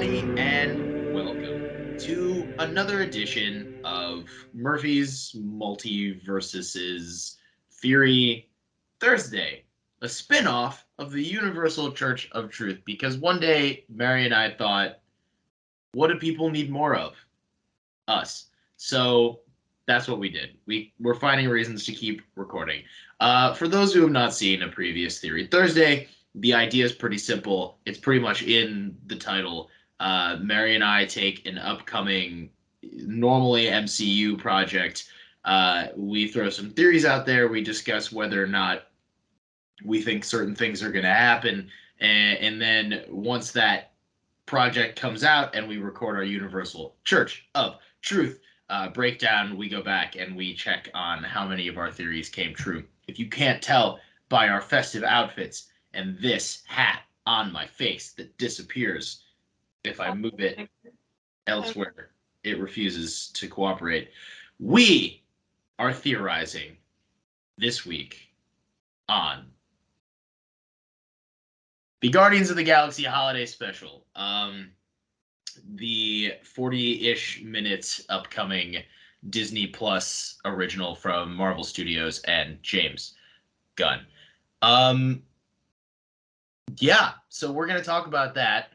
everybody, and welcome to another edition of Murphy's Multiverses Theory Thursday, a spin-off of the Universal Church of Truth, because one day Mary and I thought, what do people need more of? Us. So that's what we did. We're finding reasons to keep recording. For those who have not seen a previous Theory Thursday, the idea is pretty simple. It's pretty much in the title. Mary and I take an upcoming, normally MCU project. We throw some theories out there. We discuss whether or not we think certain things are going to happen. And then once that project comes out and we record our Universal Church of Truth breakdown, we go back and we check on how many of our theories came true. If you can't tell by our festive outfits and this hat on my face that disappears if I move it elsewhere, it refuses to cooperate. We are theorizing this week on the Guardians of the Galaxy holiday special. The 40-ish minutes upcoming Disney Plus original from Marvel Studios and James Gunn. Yeah, so we're going to talk about that.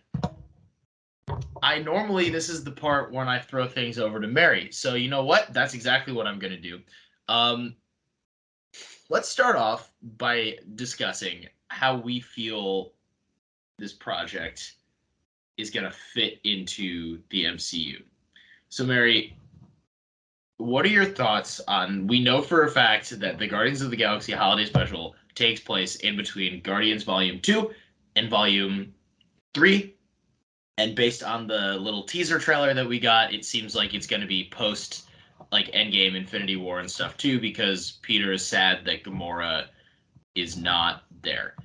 This is the part when I throw things over to Mary. So you know what? That's exactly what I'm going to do. Let's start off by discussing how we feel this project is going to fit into the MCU. So Mary, what are your thoughts on, we know for a fact that the Guardians of the Galaxy holiday special takes place in between Guardians Volume 2 and Volume 3. And based on the little teaser trailer that we got, it seems like it's going to be post like Endgame, Infinity War and stuff too, because Peter is sad that Gamora is not there.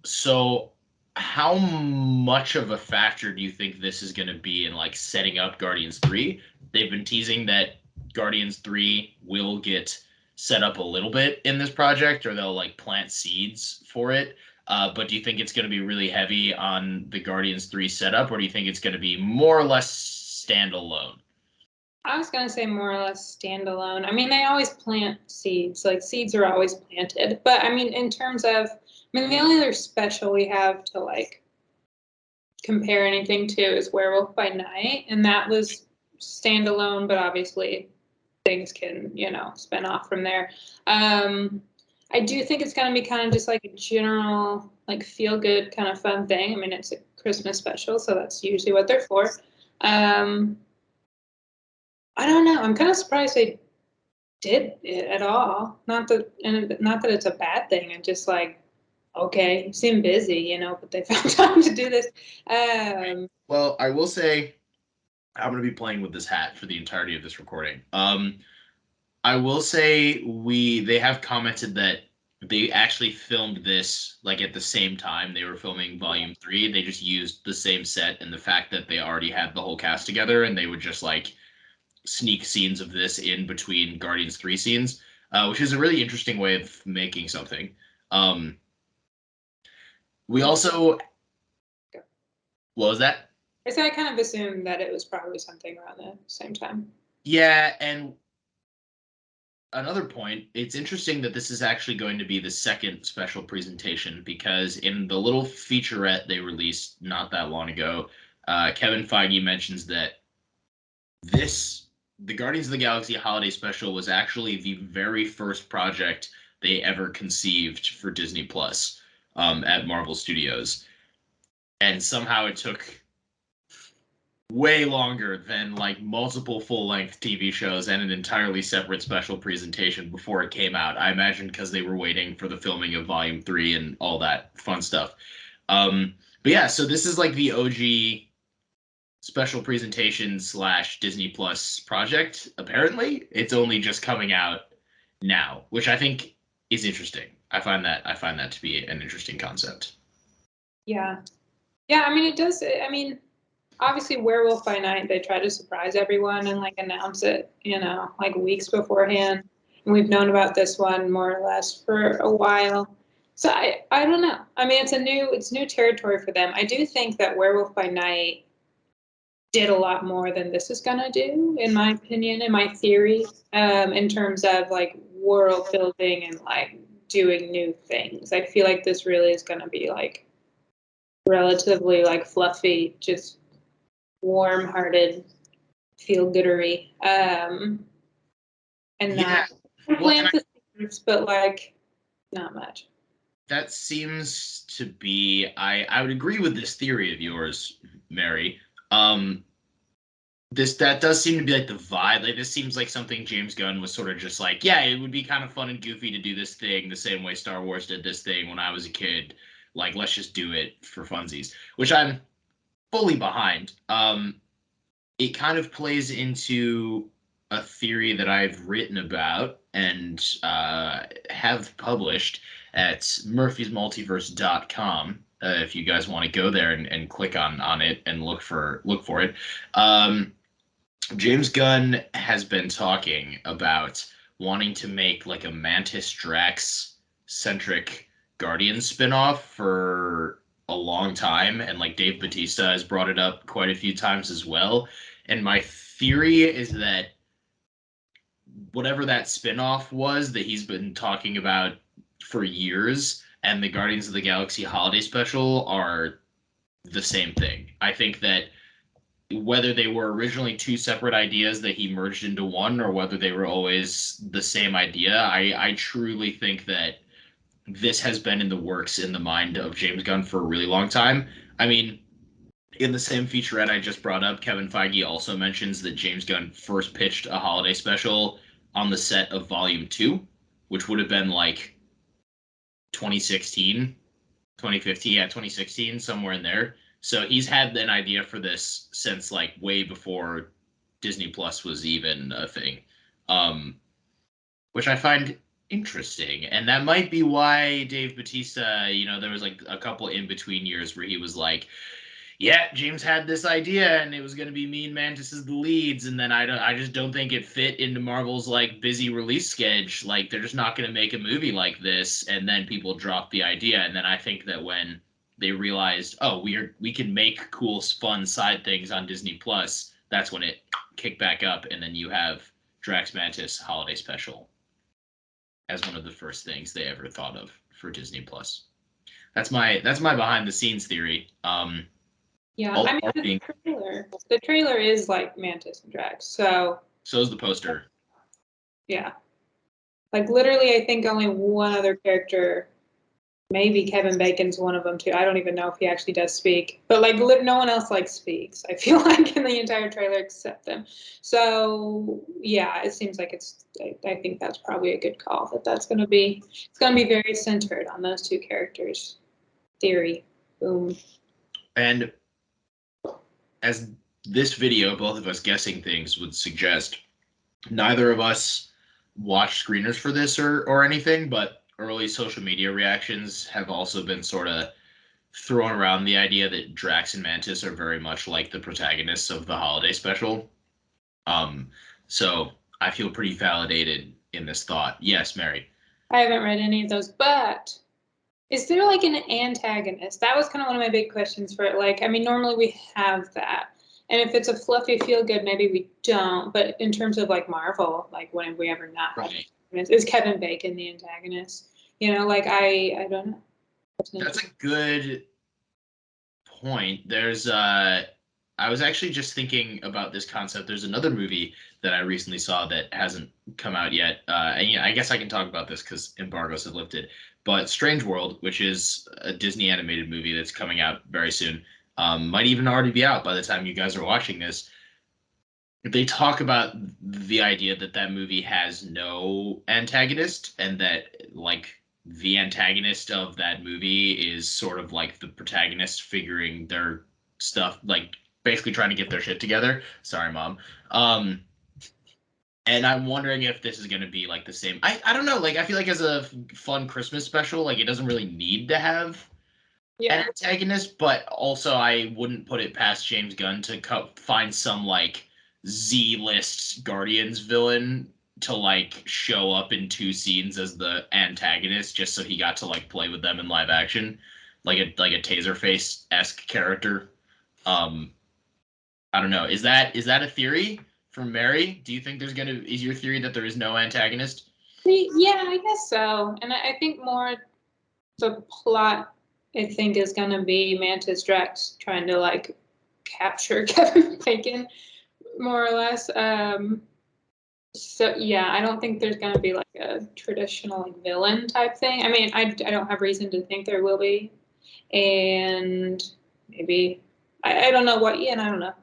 So how much of a factor do you think this is going to be in like setting up Guardians 3? They've been teasing that Guardians 3 will get set up a little bit in this project, or they'll like plant seeds for it. But do you think it's going to be really heavy on the Guardians 3 setup, or do you think it's going to be more or less standalone? I was going to say more or less standalone. I mean, they always plant seeds. Like, seeds are always planted. But, I mean, in terms of, the only other special we have to, like, compare anything to is Werewolf by Night. And that was standalone, but obviously things can, spin off from there. I do think it's going to be kind of just like a general, like, feel-good kind of fun thing. I mean, it's a Christmas special, so that's usually what they're for. I don't know. I'm kind of surprised they did it at all. Not that it's a bad thing. I'm just like, okay, you seem busy, but they found time to do this. Well, I will say I'm going to be playing with this hat for the entirety of this recording. I will say they have commented that they actually filmed this like at the same time they were filming Volume 3. They just used the same set, and the fact that they already had the whole cast together, and they would just like sneak scenes of this in between Guardians 3 scenes, which is a really interesting way of making something. We also... What was that? I said I kind of assumed that it was probably something around the same time. Yeah, and another point, it's interesting that this is actually going to be the second special presentation, because in the little featurette they released not that long ago, Kevin Feige mentions that the Guardians of the Galaxy holiday special was actually the very first project they ever conceived for Disney Plus at Marvel Studios. And somehow it took way longer than like multiple full-length TV shows and an entirely separate special presentation before it came out. I imagine because they were waiting for the filming of Volume 3 and all that fun stuff. But yeah, so this is like the OG special presentation / Disney Plus project. Apparently, it's only just coming out now, which I think is interesting. I find that to be an interesting concept. Yeah. Yeah, I mean, it does. I mean, obviously Werewolf by Night, they try to surprise everyone and like announce it, like weeks beforehand. And we've known about this one more or less for a while. So I don't know. I mean, it's new territory for them. I do think that Werewolf by Night did a lot more than this is gonna do, in my opinion, in my theory, in terms of like world building and like doing new things. I feel like this really is gonna be like relatively like fluffy, just warm-hearted, feel-goodery, and Yeah. not Well, and plant the seeds, but like not much. that seems to be I would agree with this theory of yours, Mary. Um, that does seem to be like the vibe. Like this seems like something James Gunn was sort of just like, yeah, it would be kind of fun and goofy to do this thing the same way Star Wars did this thing when I was a kid. Like, let's just do it for funsies, which I'm fully behind. It kind of plays into a theory that I've written about and have published at murphysmultiverse.com. If you guys want to go there and click on it and look for it. James Gunn has been talking about wanting to make like a Mantis Drax centric Guardian spinoff for a long time, and like Dave Bautista has brought it up quite a few times as well. And my theory is that whatever that spinoff was that he's been talking about for years and the Guardians of the Galaxy holiday special are the same thing. I think that whether they were originally two separate ideas that he merged into one or whether they were always the same idea, I truly think that this has been in the works in the mind of James Gunn for a really long time. I mean, in the same featurette I just brought up, Kevin Feige also mentions that James Gunn first pitched a holiday special on the set of Volume 2, which would have been like 2016, 2015, yeah, 2016, somewhere in there. So he's had an idea for this since like way before Disney Plus was even a thing, um, which I find interesting. And that might be why Dave Bautista, there was like a couple in between years where he was like, yeah, James had this idea and it was going to be me and Mantis as the leads, and then I just don't think it fit into Marvel's like busy release schedule. Like they're just not going to make a movie like this, and then people dropped the idea, and then I think that when they realized, oh, we can make cool, fun side things on Disney Plus, that's when it kicked back up, and then you have Drax Mantis Holiday Special as one of the first things they ever thought of for Disney Plus. That's my behind the scenes theory. Yeah, All I the mean marketing. the trailer is like Mantis and Drax, so So is the poster. yeah. Like literally, I think only one other character, maybe Kevin Bacon's one of them too. I don't even know if he actually does speak, but like no one else like speaks. I feel like in the entire trailer except them. So yeah, it seems like I think that's probably a good call. It's gonna be very centered on those two characters. Theory, boom. And as this video, both of us guessing things would suggest, neither of us watched screeners for this or anything, but early social media reactions have also been sort of throwing around the idea that Drax and Mantis are very much like the protagonists of the holiday special. Um, so I feel pretty validated in this thought. Yes, Mary. I haven't read any of those, but is there like an antagonist? That was kind of one of my big questions for it. Like, I mean, normally we have that. And if it's a fluffy feel good, maybe we don't. But in terms of like Marvel, like when have we ever not had Right. antagonists? Is Kevin Bacon the antagonist? Like I don't know. That's a good point. I was actually just thinking about this concept. There's another movie that I recently saw that hasn't come out yet. And I guess I can talk about this because embargoes have lifted. But Strange World, which is a Disney animated movie that's coming out very soon, might even already be out by the time you guys are watching this. They talk about the idea that that movie has no antagonist, and that like the antagonist of that movie is sort of like the protagonist figuring their stuff, like basically trying to get their shit together. Sorry, mom. Um, and I'm wondering if this is going to be like the same. I don't know. Like I feel like as a fun Christmas special, like it doesn't really need to have an Yeah. antagonist, but also I wouldn't put it past James Gunn to find some like Z-list Guardians villain to like show up in two scenes as the antagonist, just so he got to like play with them in live action, like a Taserface-esque character. Um, I don't know. Is that a theory from Mary? Do you think is your theory that there is no antagonist? Yeah, I guess so. And I think more the plot, I think, is going to be Mantis Drax trying to like capture Kevin Bacon, more or less. So yeah, I don't think there's going to be like a traditional like, villain type thing. I mean, I don't have reason to think there will be, and maybe I don't know what. Yeah, and I don't know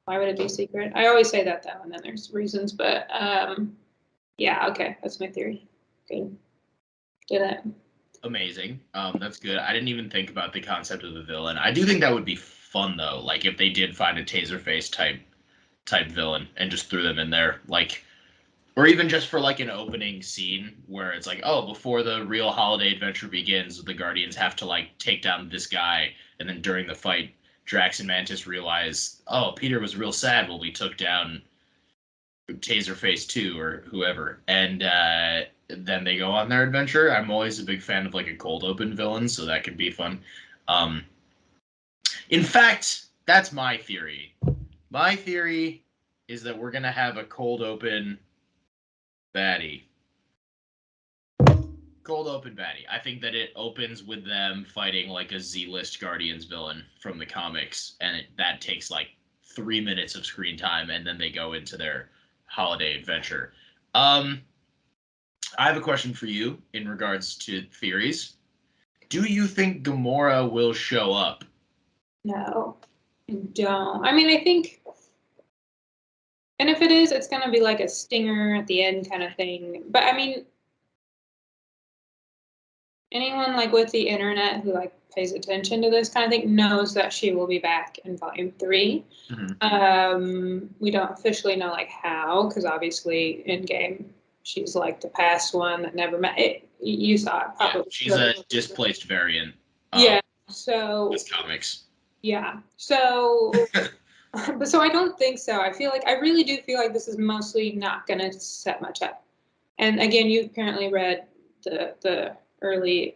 why would it be secret. I always say that though, and then there's reasons. But yeah, okay, that's my theory. Good, did it. Amazing. That's good. I didn't even think about the concept of the villain. I do think that would be fun though. Like if they did find a Taserface type villain and just threw them in there, like, or even just for like an opening scene where it's like, oh, before the real holiday adventure begins, the Guardians have to like take down this guy, and then during the fight, Drax and Mantis realize, oh, Peter was real sad when we took down Taserface 2 or whoever, and then they go on their adventure. I'm always a big fan of like a cold open villain, so that could be fun. Um, in fact, that's my theory. My theory is that we're gonna have a cold open baddie. Cold open baddie. I think that it opens with them fighting like a Z-list Guardians villain from the comics, and that takes like 3 minutes of screen time, and then they go into their holiday adventure. Um, I have a question for you in regards to theories. Do you think Gamora will show up? No, I don't. I mean, I think, and if it is, it's gonna be like a stinger at the end kind of thing. But I mean, anyone like with the internet who like pays attention to this kind of thing knows that she will be back in volume 3. We don't officially know like how, because obviously in game she's like the past one that never met. You saw it Yeah, probably. she's a displaced variant of Yeah. So this comics. yeah. So but so I don't think so. I feel like I really do feel like this is mostly not going to set much up. And again, you apparently read the early.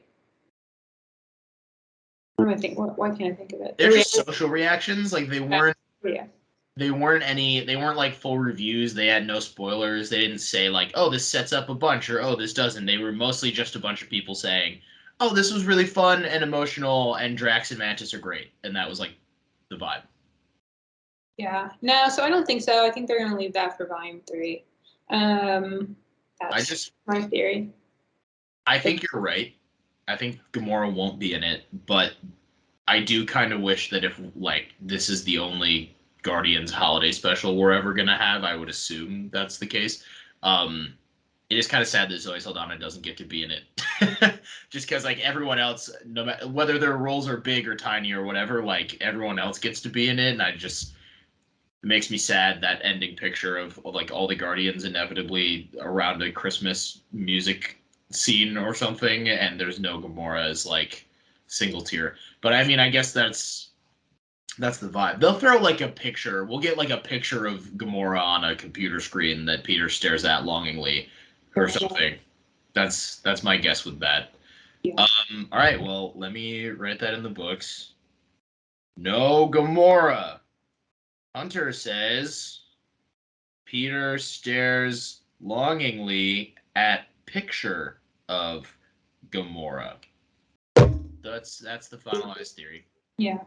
I think. Why can't I think of it? They're just social reactions. Like Yeah. they weren't like full reviews. They had no spoilers. They didn't say like, oh, this sets up a bunch, or oh, this doesn't. They were mostly just a bunch of people saying, oh, this was really fun and emotional, and Drax and Mantis are great, and that was like the vibe. Yeah. No, so I don't think so. I think they're going to leave that for volume 3. That's my theory. I think you're right. I think Gamora won't be in it, but I do kind of wish that if like this is the only Guardians holiday special we're ever gonna have, I would assume that's the case. It is kind of sad that Zoe Saldana doesn't get to be in it, just because like everyone else, no matter whether their roles are big or tiny or whatever, like everyone else gets to be in it, and it makes me sad that ending picture of like all the Guardians inevitably around a Christmas music scene or something, and there's no Gamora as like single tier. But I mean, I guess that's the vibe. They'll throw like a picture. We'll get like a picture of Gamora on a computer screen that Peter stares at longingly, or something. That's my guess with that. Yeah. All right. Well, let me write that in the books. No Gamora. Hunter says Peter stares longingly at picture of Gamora. That's the finalized theory. Yeah.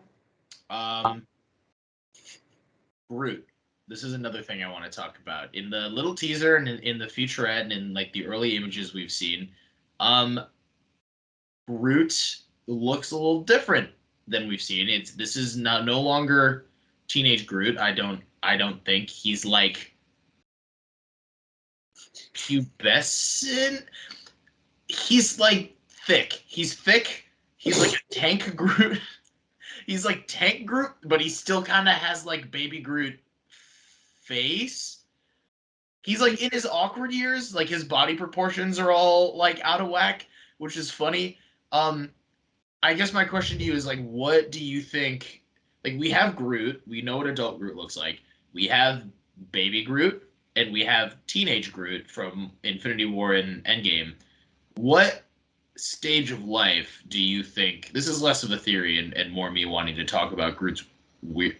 Groot. This is another thing I want to talk about. In the little teaser and in the featurette and in like the early images we've seen, Groot looks a little different than we've seen. This is no longer teenage Groot. I don't think he's like pubescent. He's like thick. He's thick. He's like a tank Groot. He's like tank Groot, but he still kind of has like baby Groot face. He's like in his awkward years, like his body proportions are all like out of whack, which is funny. Um, I guess my question to you is like, what do you think? Like, we have Groot, we know what adult Groot looks like. We have baby Groot, and we have teenage Groot from Infinity War and Endgame. What stage of life do you think? This is less of a theory and more me wanting to talk about Groot's weird.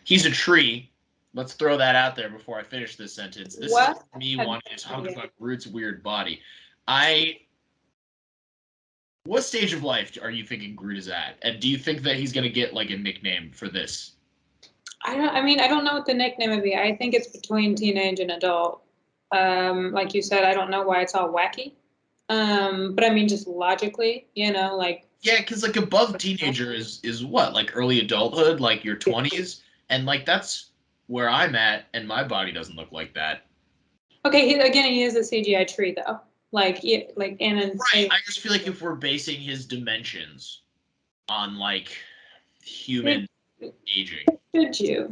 He's a tree, let's throw that out there before I finish this sentence. This is What? me wanting to talk about Groot's weird body. I What stage of life are you thinking Groot is at? And do you think that he's gonna get like a nickname for this? I mean, I don't know what the nickname would be. I think it's between teenage and adult. Like you said, I don't know why it's all wacky. But I mean, just logically, like. Yeah, because like above teenager is what? Like early adulthood, like your 20s? And like that's where I'm at, and my body doesn't look like that. Okay, he is a CGI tree though. Like in Right. I just feel like if we're basing his dimensions on like human aging. should you?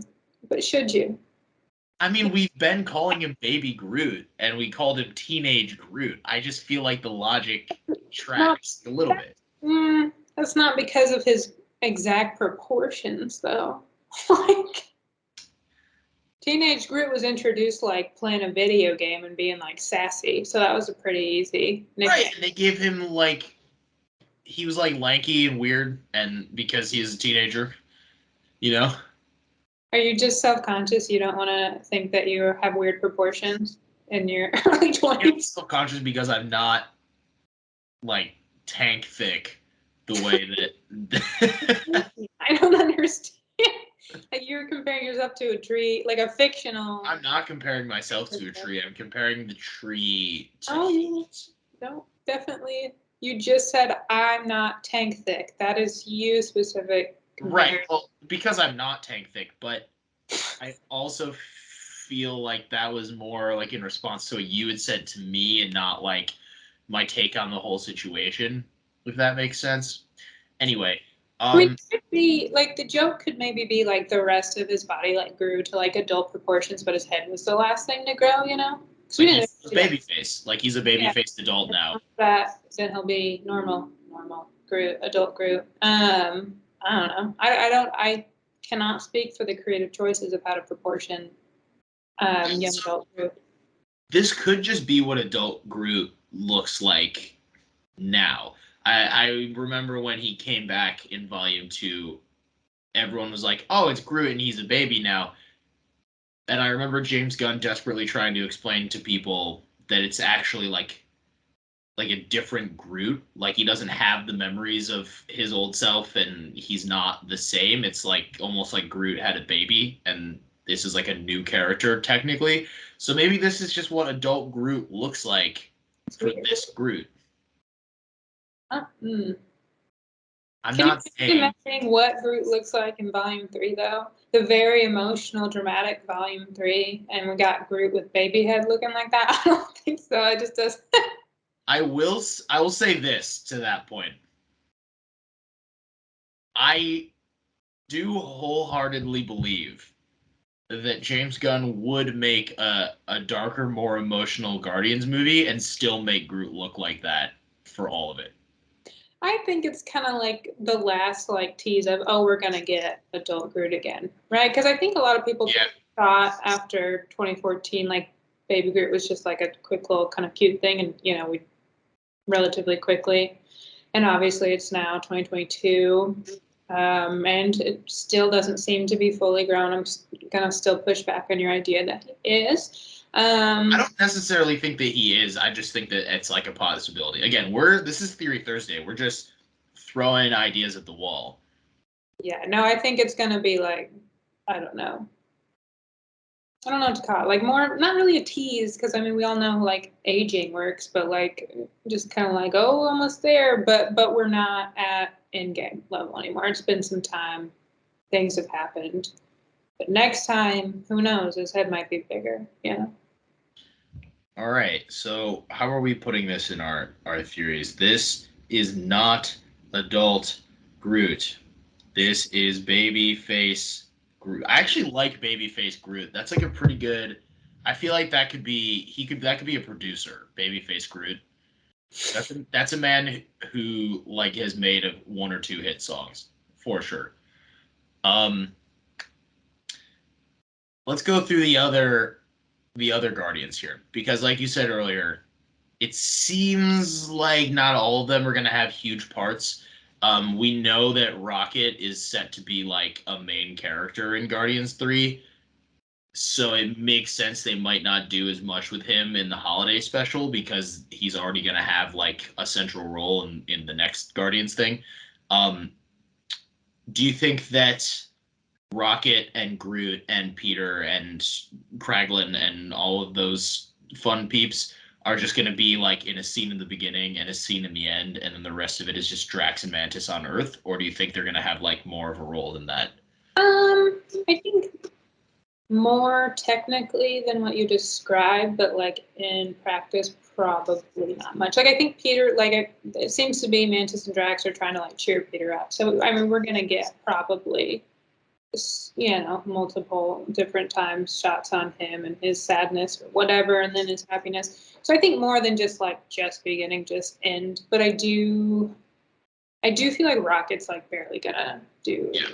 But should you? I mean, we've been calling him Baby Groot, and we called him Teenage Groot. I just feel like the logic Not tracks a little bit. that's not because of his exact proportions though. Like Teenage Groot was introduced like playing a video game and being like sassy, so that was a pretty easy nickname. Right, and they gave him like he was like lanky and weird, and because he's a teenager, you know. Are you just self-conscious? You don't want to think that you have weird proportions in your early I'm 20s? self-conscious because I'm not like tank thick the way that. I don't understand. Like you're comparing yourself to a tree, like a fictional. I'm not comparing myself to a tree. I'm comparing the tree to. Oh, no, definitely. You just said I'm not tank thick. That is you specific. Right. Well, because I'm not tank thick, but I also feel like that was more like in response to what you had said to me and not like my take on the whole situation, if that makes sense. Anyway, I mean, it could be like the joke could maybe be like the rest of his body like grew to like adult proportions, but his head was the last thing to grow, you know? Because we like didn't he's a baby face. Like he's a baby faced adult now. that, then he'll be normal Groot, adult Groot. I don't know. I cannot speak for the creative choices of how to proportion young adult Groot. This could just be what adult Groot looks like now. I remember when he came back in Volume 2, everyone was like, oh, it's Groot and he's a baby now. And I remember James Gunn desperately trying to explain to people that it's actually like a different Groot. Like he doesn't have the memories of his old self and he's not the same. It's like almost like Groot had a baby and this is like a new character technically. So maybe this is just what adult Groot looks like for this Groot. I'm Can you not saying imagine what Groot looks like in Volume 3, though? The very emotional, dramatic Volume 3, and we got Groot with baby head looking like that? I don't think so. It just does. I will say this to that point. I do wholeheartedly believe that James Gunn would make a darker, more emotional Guardians movie and still make Groot look like that for all of it. I think it's kind of like the last like tease of, oh, we're gonna get adult Groot again, right? Because I think a lot of people thought after 2014, like Baby Groot was just like a quick little kind of cute thing, and we relatively quickly, and obviously it's now 2022, and it still doesn't seem to be fully grown. I'm gonna still push back on your idea that he is. I don't necessarily think that he is. I just think that it's like a possibility. Again, this is Theory Thursday. We're just throwing ideas at the wall. Yeah, no, I think it's gonna be like, I don't know. I don't know what to call it. Like more, not really a tease, because I mean we all know like aging works, but like just kind of like, oh, almost there, but we're not at end game level anymore. It's been some time, things have happened, but next time, who knows? His head might be bigger. All right. So how are we putting this in our theories? This is not adult Groot. This is baby face Groot. I actually like baby face Groot. That's like a pretty good. I feel like that could be that could be a producer. Babyface Groot. That's a man who like has made one or two hit songs for sure. Let's go through the other Guardians here because, like you said earlier, it seems like not all of them are going to have huge parts. We know that Rocket is set to be like a main character in Guardians 3. So it makes sense they might not do as much with him in the holiday special because he's already going to have like a central role in the next Guardians thing. Um, do you think that Rocket and Groot and Peter and Kraglin and all of those fun peeps are just going to be like in a scene in the beginning and a scene in the end, and then the rest of it is just Drax and Mantis on Earth? Or do you think they're going to have like more of a role than that? I think more technically than what you described, but like in practice, probably not much. Like I think Peter, like it seems to be Mantis and Drax are trying to like cheer Peter up. So I mean, we're gonna get probably multiple different times shots on him and his sadness or whatever, and then his happiness. So I think more than just beginning, just end. But I do feel like Rocket's like barely gonna do. Yeah.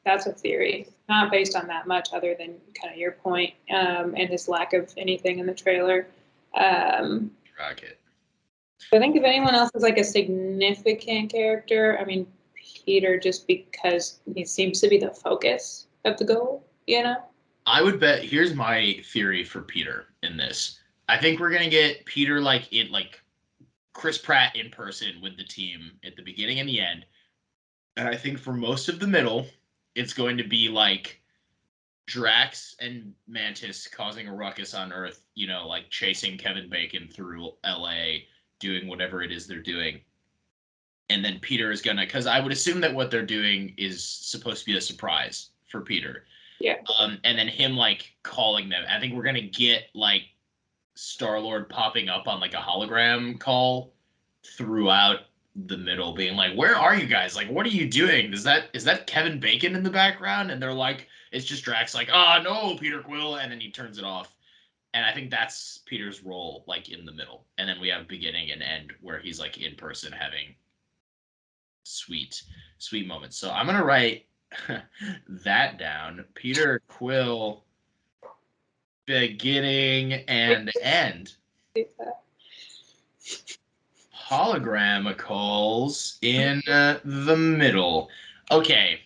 That's a theory, not based on that much, other than kind of your point, and his lack of anything in the trailer. Um, Rocket. I think if anyone else is like a significant character, I mean Peter, just because he seems to be the focus of the goal, you know. I would bet. Here's my theory for Peter in this. I think we're gonna get Peter like Chris Pratt in person with the team at the beginning and the end, and I think for most of the middle, it's going to be like Drax and Mantis causing a ruckus on Earth. Like chasing Kevin Bacon through L.A., doing whatever it is they're doing, and then Peter is gonna. Because I would assume that what they're doing is supposed to be a surprise for Peter. Yeah. And then him like calling them. I think we're gonna get like Star-Lord popping up on like a hologram call throughout the middle, being like, "Where are you guys? Like, what are you doing? Is that Kevin Bacon in the background?" And they're like, "It's just Drax." Like, "Oh no, Peter Quill," and then he turns it off. And I think that's Peter's role, like in the middle. And then we have beginning and end where he's like in person having sweet, sweet moments. So I'm gonna write that down. Peter Quill, beginning and end. Hologram calls in the middle. Okay,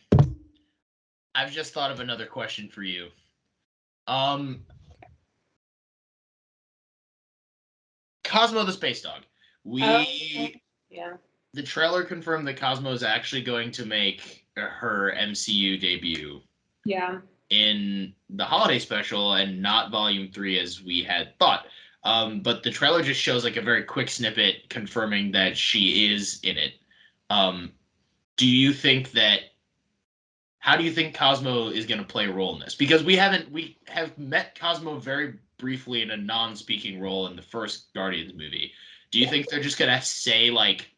I've just thought of another question for you. Um, Cosmo the Space Dog. Oh, We yeah. The trailer confirmed that Cosmo is actually going to make her MCU debut Yeah. in the holiday special and not Volume 3 as we had thought. But the trailer just shows like a very quick snippet confirming that she is in it. Um, do you think that How do you think Cosmo is going to play a role in this? Because we have met Cosmo very briefly in a non-speaking role in the first Guardians movie. Do you think they're just going to say like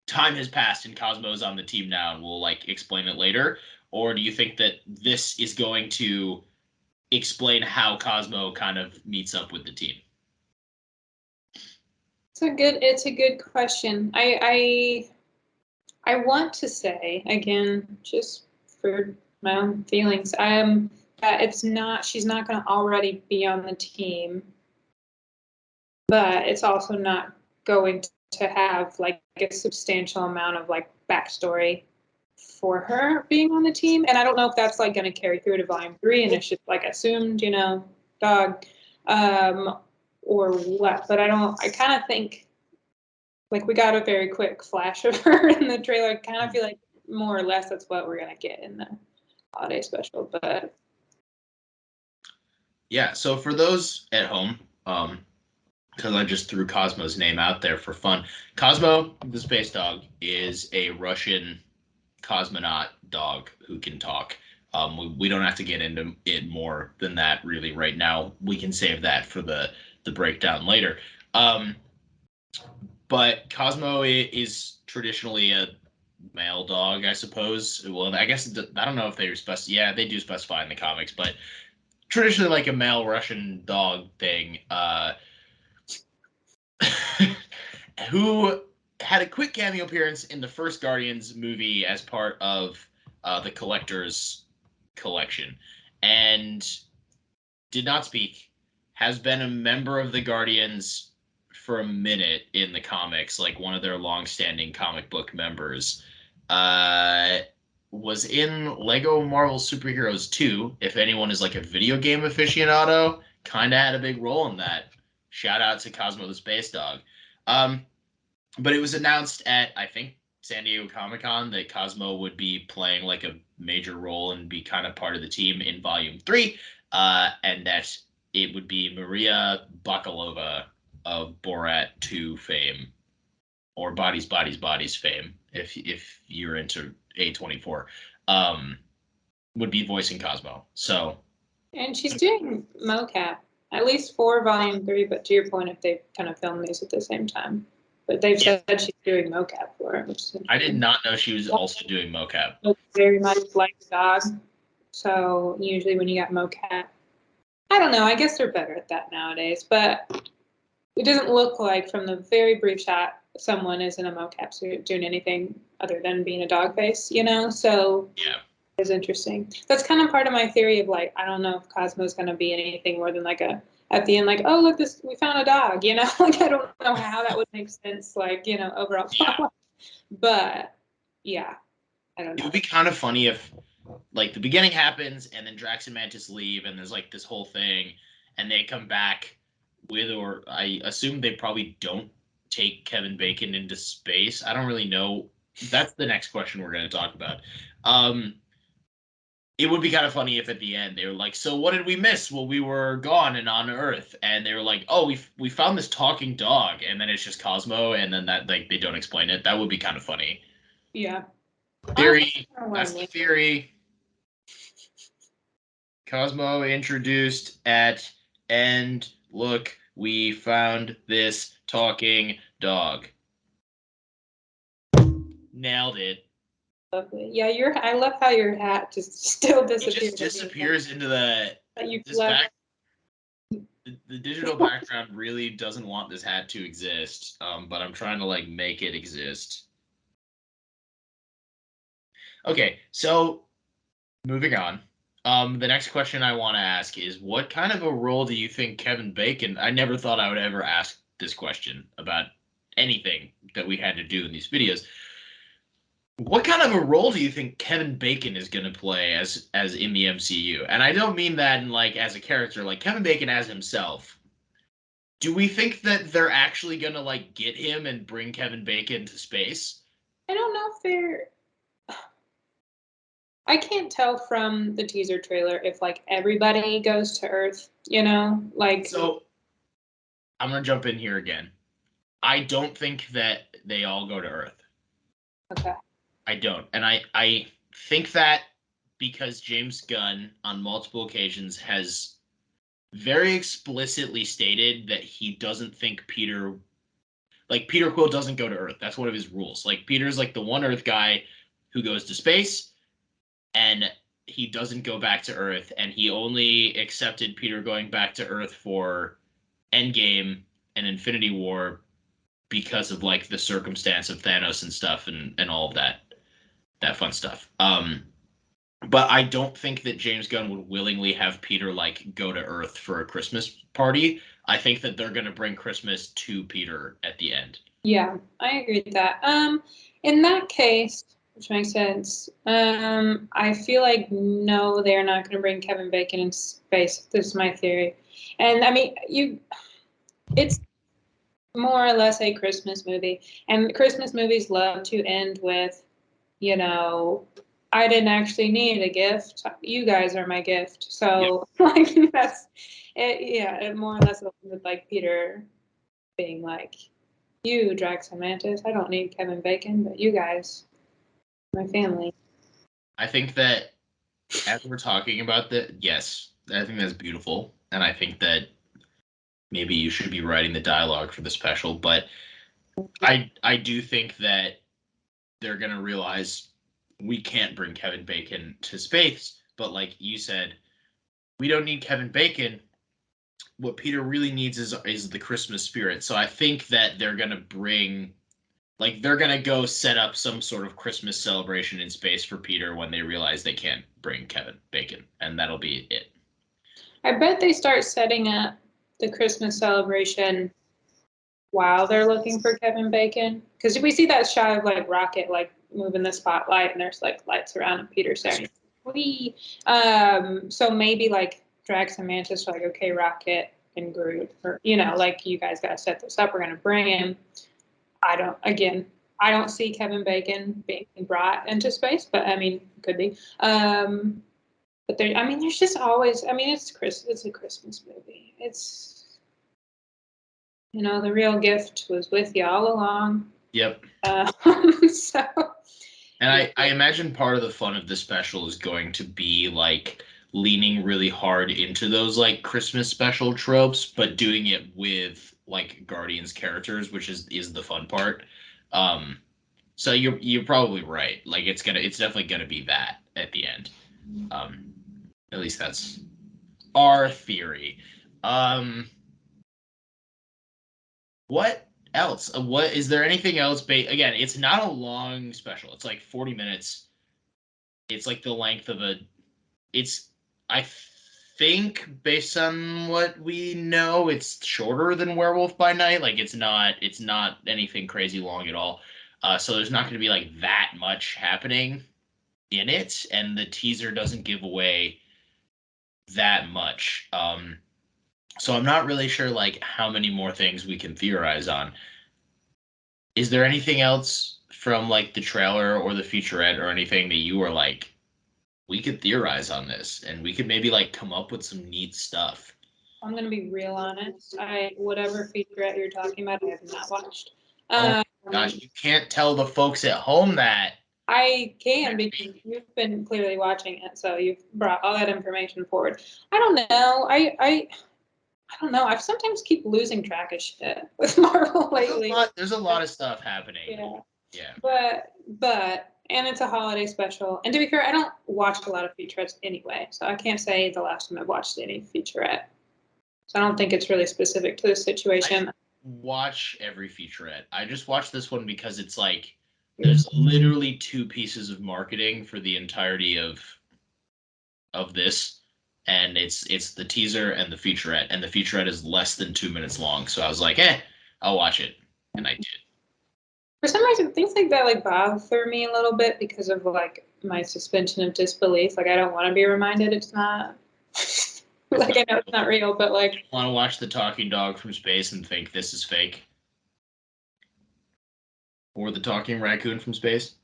time has passed and Cosmo's on the team now and we'll like explain it later? Or do you think that this is going to explain how Cosmo kind of meets up with the team? It's a good question. I want to say again, just for my own feelings, that she's not going to already be on the team, but it's also not going to have like a substantial amount of like backstory for her being on the team. And I don't know if that's like going to carry through to volume 3 and it's just like assumed, dog, um, or what. But I kind of think like we got a very quick flash of her in the trailer. I kind of feel like more or less that's what we're going to get in the holiday special. But Yeah, so for those at home, because I just threw Cosmo's name out there for fun. Cosmo, the space dog, is a Russian cosmonaut dog who can talk. We don't have to get into it more than that really right now. We can save that for the breakdown later. Um, but Cosmo is traditionally a male dog, I suppose. Well, I guess I don't know if they specify. Yeah, they do specify in the comics, but traditionally like a male Russian dog thing. Who had a quick cameo appearance in the first Guardians movie as part of the Collector's collection, and did not speak. Has been a member of the Guardians for a minute in the comics, like one of their long-standing comic book members. Uh, was in Lego Marvel Superheroes 2. If anyone is like a video game aficionado, kind of had a big role in that. Shout out to Cosmo the Space Dog. Um, but it was announced at, I think, San Diego Comic Con that Cosmo would be playing like a major role and be kind of part of the team in Volume 3, and that it would be Maria Bakalova of Borat 2 fame, or Bodies, Bodies, Bodies fame, if you're into A24, would be voicing Cosmo. So, And she's doing mocap, at least for Volume 3, but to your point, if they kind of film these at the same time. But they've yeah, said she's doing mocap for it, which is I did interesting. not know she was also doing mocap. Looks very much like a dog. So usually when you got mocap, I don't know, I guess they're better at that nowadays, but it doesn't look like from the very brief shot someone is in a mocap suit doing anything other than being a dog face, you know? So Yeah. it's interesting. That's kind of part of my theory of like, I don't know if Cosmo's going to be anything more than like a, at the end, like, oh, look, this, we found a dog, you know? Like, I don't know how that would make sense, like, you know, overall Yeah. plot. But yeah, I don't It know. would be kind of funny if like the beginning happens and then Drax and Mantis leave and there's like this whole thing and they come back with, or I assume they probably don't take Kevin Bacon into space. I don't really know. That's the next question we're going to talk about. Um, it would be kind of funny if at the end they were like, "So what did we miss? Well, we were gone and on Earth," and they were like, "Oh, we found this talking dog," and then it's just Cosmo, and then that like they don't explain it. That would be kind of funny. Yeah. Honestly, Theory. I don't That's want the to. theory. Cosmo introduced at end. Look, we found this talking dog. Nailed it. Lovely. Yeah, your I love how your hat just still It disappears. just disappears into the You this love. back. The digital background really doesn't want this hat to exist, but I'm trying to like make it exist. Okay, so moving on. The next question I want to ask is, what kind of a role do you think Kevin Bacon? I never thought I would ever ask this question about anything that we had to do in these videos. What kind of a role do you think Kevin Bacon is going to play as in the MCU? And I don't mean that in like as a character, like Kevin Bacon as himself. Do we think that they're actually going to like get him and bring Kevin Bacon to space? I don't know if they're. I can't tell from the teaser trailer if like everybody goes to Earth. You know, like So I'm going to jump in here again. I don't think that they all go to Earth. okay, I don't. And I think that because James Gunn on multiple occasions has very explicitly stated that he doesn't think Peter Quill doesn't go to Earth. That's one of his rules. Like Peter's like the one Earth guy who goes to space and he doesn't go back to Earth, and he only accepted Peter going back to Earth for Endgame and Infinity War because of like the circumstance of Thanos and stuff and all of that fun stuff. But I don't think that James Gunn would willingly have Peter like go to Earth for a Christmas party. I think that they're gonna bring Christmas to Peter at the end. yeah, I agree with that. In that case, which makes sense. I feel like no, they're not going to bring Kevin Bacon in space. This is my theory, and I mean it's more or less a Christmas movie, and Christmas movies love to end with, you know, I didn't actually need a gift. You guys are my gift. Yep. So like that's it. Yeah, it more or less with like Peter being like, you Drax and Mantis. I don't need Kevin Bacon, but you guys, my family. I think that as we're talking about that, yes, I think that's beautiful, and I think that maybe you should be writing the dialogue for the special. But I do think that they're gonna realize we can't bring Kevin Bacon to space. But like you said, we don't need Kevin Bacon. What Peter really needs is the Christmas spirit. So I think that they're gonna bring like they're gonna go set up some sort of Christmas celebration in space for Peter when they realize they can't bring Kevin Bacon, and that'll be it. I bet they start setting up the Christmas celebration while they're looking for Kevin Bacon, because we see that shot of like Rocket like moving the spotlight and there's like lights around and Peter's there. And wee. So maybe like Drax and Mantis are like, okay, Rocket and Groot, or like you guys got to set this up. We're gonna bring him. I don't see Kevin Bacon being brought into space, but I mean, could be. But there's just always. I mean, it's a Christmas movie. It's the real gift was with you all along. Yep. So. And I imagine part of the fun of the special is going to be like leaning really hard into those like Christmas special tropes, but doing it with like Guardians characters, which is the fun part. So you're probably right. Like it's definitely gonna be that at the end. At least that's our theory. What else? What is there anything else? Again, it's not a long special. It's like 40 minutes. It's like the length of I think based on what we know, it's shorter than Werewolf by Night. Like it's not anything crazy long at all. So there's not going to be like that much happening in it, and the teaser doesn't give away that much. So I'm not really sure like how many more things we can theorize on. Is there anything else from like the trailer or the featurette or anything that you were like, we could theorize on this and we could maybe like come up with some neat stuff? I'm gonna be real honest. Whatever featurette you're talking about, I have not watched. Oh gosh, you can't tell the folks at home that. I can because you've been clearly watching it, so you've brought all that information forward. I don't know. I don't know. I sometimes keep losing track of shit with Marvel lately. There's a lot of stuff happening. Yeah. Yeah. But and it's a holiday special. And to be fair, I don't watch a lot of featurettes anyway, so I can't say the last time I've watched any featurette. So I don't think it's really specific to this situation. I watch every featurette. I just watched this one because it's like there's literally 2 pieces of marketing for the entirety of this, and it's the teaser and the featurette, and the featurette is less than 2 minutes long. So I was like, I'll watch it, and I did. For some reason, things like that like bother me a little bit because of like my suspension of disbelief. Like I don't want to be reminded it's not. Like I know it's not real, but like. Want to watch the talking dog from space and think this is fake, or the talking raccoon from space.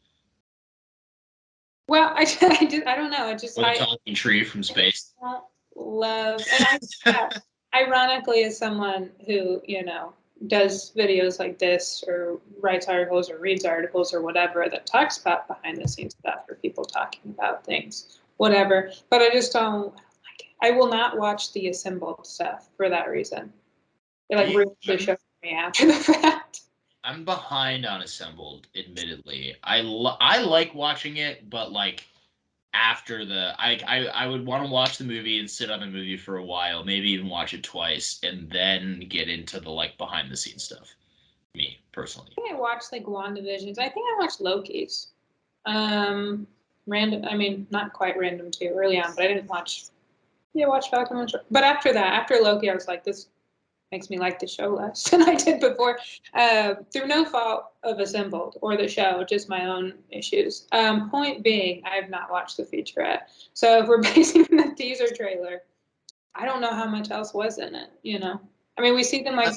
Well, I don't know. Or the talking tree from space. I don't love, and ironically, as someone who does videos like this or writes articles or reads articles or whatever that talks about behind the scenes stuff or people talking about things, whatever. But I just don't like it. I will not watch the assembled stuff for that reason. It like ruins the show for me after the fact. I'm behind on Assembled, admittedly. I like watching it, but like after I would want to watch the movie and sit on the movie for a while, maybe even watch it twice, and then get into the like behind the scenes stuff. Me personally. I think I watched like WandaVisions. I think I watched Loki's. Random. I mean, not quite random too early on, but I didn't watch. Yeah, watch Falcon Winter. But after that, after Loki, I was like, this makes me like the show less than I did before. Through no fault of Assembled or the show, just my own issues. Point being, I have not watched the featurette. So if we're basing the teaser trailer, I don't know how much else was in it, I mean, we see them like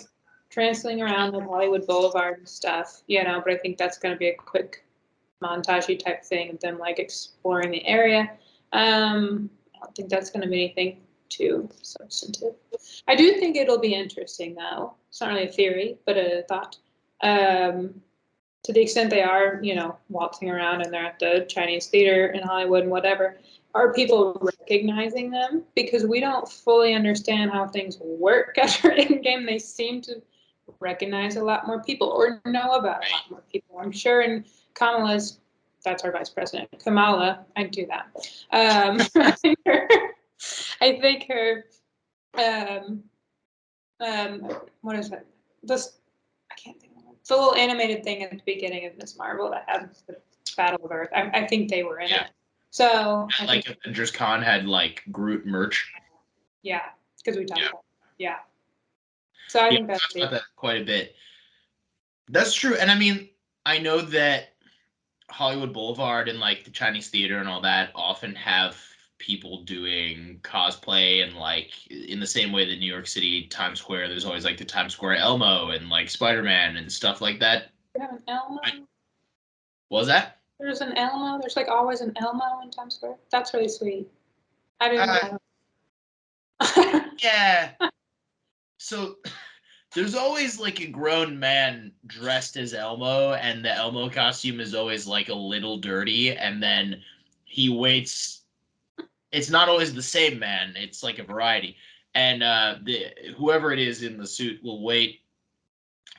transling around the Hollywood Boulevard and stuff, but I think that's going to be a quick montage type thing of them like exploring the area. I don't think that's going to be anything too substantive. I do think it'll be interesting, though. It's not really a theory, but a thought. To the extent they are, waltzing around and they're at the Chinese theater in Hollywood and whatever, are people recognizing them? Because we don't fully understand how things work after Endgame. They seem to recognize a lot more people or know about a lot more people. I'm sure in Kamala's, that's our vice president, Kamala, I'd do that. I think her what is it? This I can't think of it. It's a little animated thing at the beginning of Miss Marvel that had the Battle of Earth. I think they were in it. So like Avengers Con had like Groot merch. Yeah, because we talked about it. Yeah. So I think that's about that quite a bit. That's true. And I mean, I know that Hollywood Boulevard and like the Chinese theater and all that often have people doing cosplay, and like in the same way that New York City Times Square, there's always like the Times Square Elmo and like Spider-Man and stuff like that. You have an Elmo? What was that? There's an Elmo. There's like always an Elmo in Times Square. That's really sweet. I didn't know. Yeah. So there's always like a grown man dressed as Elmo, and the Elmo costume is always like a little dirty, and then he waits. It's not always the same man. It's like a variety, and the whoever it is in the suit will wait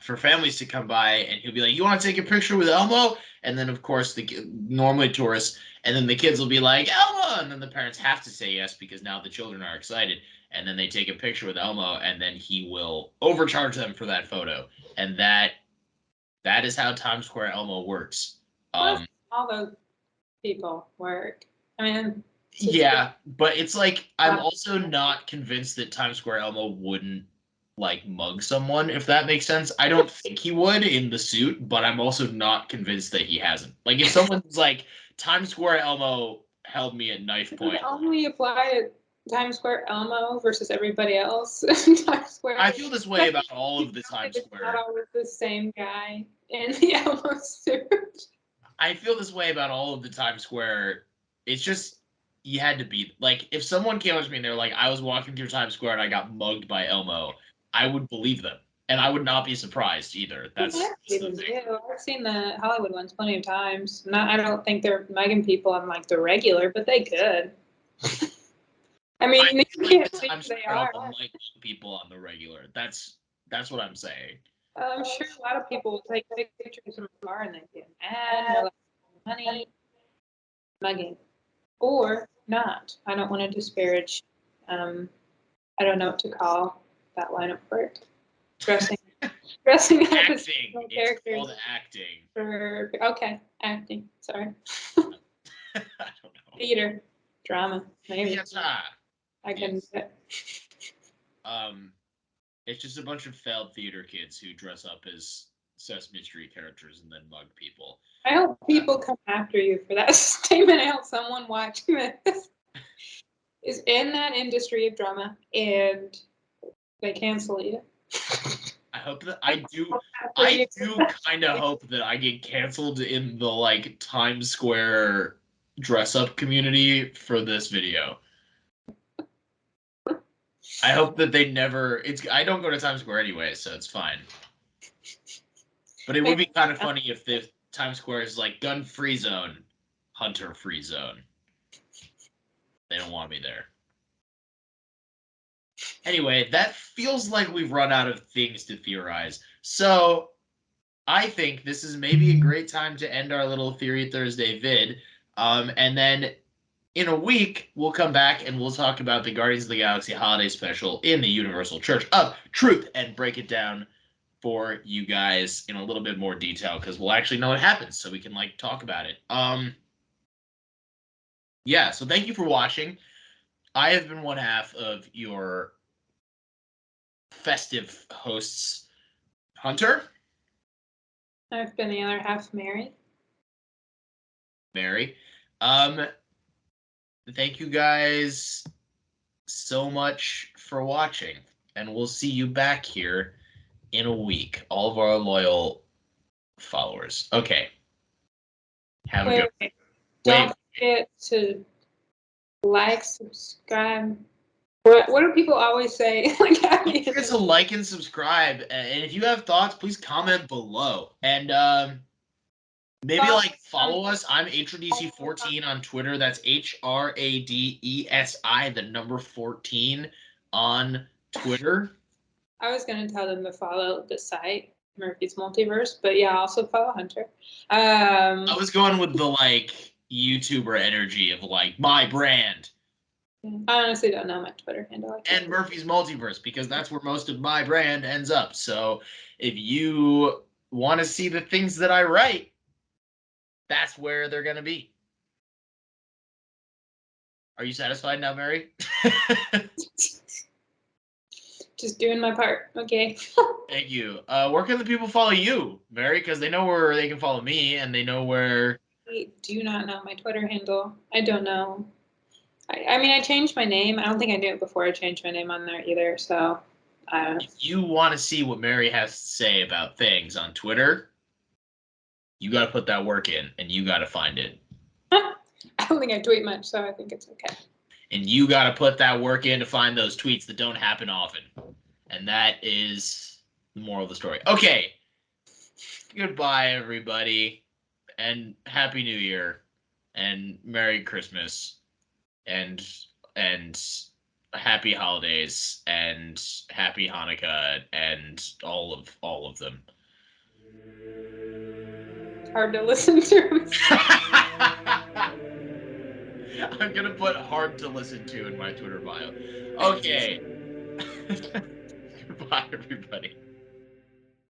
for families to come by, and he'll be like, "You want to take a picture with Elmo?" And then, of course, normally tourists, and then the kids will be like, "Elmo!" And then the parents have to say yes because now the children are excited, and then they take a picture with Elmo, and then he will overcharge them for that photo, and that is how Times Square Elmo works. All those people work. I mean, Yeah, but it's like I'm also not convinced that Times Square Elmo wouldn't like mug someone, if that makes sense. I don't think he would in the suit, but I'm also not convinced that he hasn't. Like if someone's like Times Square Elmo held me at knife does point. it only apply to Times Square Elmo versus everybody else in Times Square? I feel this way about all of the Times It's not Square. always the same guy in the Elmo suit. I feel this way about all of the Times Square. It's just you had to be like if someone came up to me and they're like, I was walking through Times Square and I got mugged by Elmo, I would believe them. And I would not be surprised either. That's the thing. I've seen the Hollywood ones plenty of times. I don't think they're mugging people on like the regular, but they could. I mean, I you feel like can't the say Times they Square are. Elmo might mug people on the regular. That's what I'm saying. I'm sure a lot of people will take pictures from afar and they get mad. They're like, honey, mugging. Or not. I don't want to disparage. I don't know what to call that line of work. Dressing, dressing up as Acting. It's characters called acting. for okay, acting. Sorry, I don't know. theater, drama, maybe. Theater. I can. Yes. It's just a bunch of failed theater kids who dress up as Sesame Street characters and then mug people. I hope people come after you for that statement. I hope someone watching this is in that industry of drama and they cancel you. I hope that I do kind of hope that I get canceled in the like Times Square dress up community for this video. I hope that they never I don't go to Times Square anyway, so it's fine. But it would be kind of funny if the Times Square is like gun free zone, hunter free zone. They don't want me there. Anyway, that feels like we've run out of things to theorize. So I think this is maybe a great time to end our little Theory Thursday vid. And then in a week, we'll come back and we'll talk about the Guardians of the Galaxy holiday special in the Universal Church of Truth and break it down for you guys in a little bit more detail because we'll actually know what happens so we can like talk about it. Yeah, so thank you for watching. I have been one half of your festive hosts, Hunter, I've been the other half, Mary. Mary. Thank you guys so much for watching, and we'll see you back here in a week. All of our loyal followers. Okay. Have a good Wait. Don't forget to like, subscribe. What do people always say? Like, Don't forget to like and subscribe, and if you have thoughts, please comment below. And maybe like follow us. I'm HRDC14 on Twitter. That's HRADESI, the number 14 on Twitter. I was going to tell them to follow the site, Murphy's Multiverse, but yeah, also follow Hunter. I was going with the like YouTuber energy of like my brand. I honestly don't know my Twitter handle. And Murphy's Multiverse, because that's where most of my brand ends up. So if you want to see the things that I write, that's where they're going to be. Are you satisfied now, Mary? Just doing my part. Okay. Thank you. Where can the people follow you, Mary? Because they know where they can follow me, and they know where do not know my Twitter handle. I don't know. I mean, I changed my name. I don't think I knew it before I changed my name on there either. So, If you want to see what Mary has to say about things on Twitter, you got to put that work in, and you got to find it. I don't think I tweet much, so I think it's okay. And you got to put that work in to find those tweets that don't happen often. And that is the moral of the story. Okay. Goodbye, everybody. And Happy New Year. And Merry Christmas. And Happy Holidays. And Happy Hanukkah. And all of them. Hard to listen to. I'm gonna put hard to listen to in my Twitter bio. Okay. Goodbye, everybody.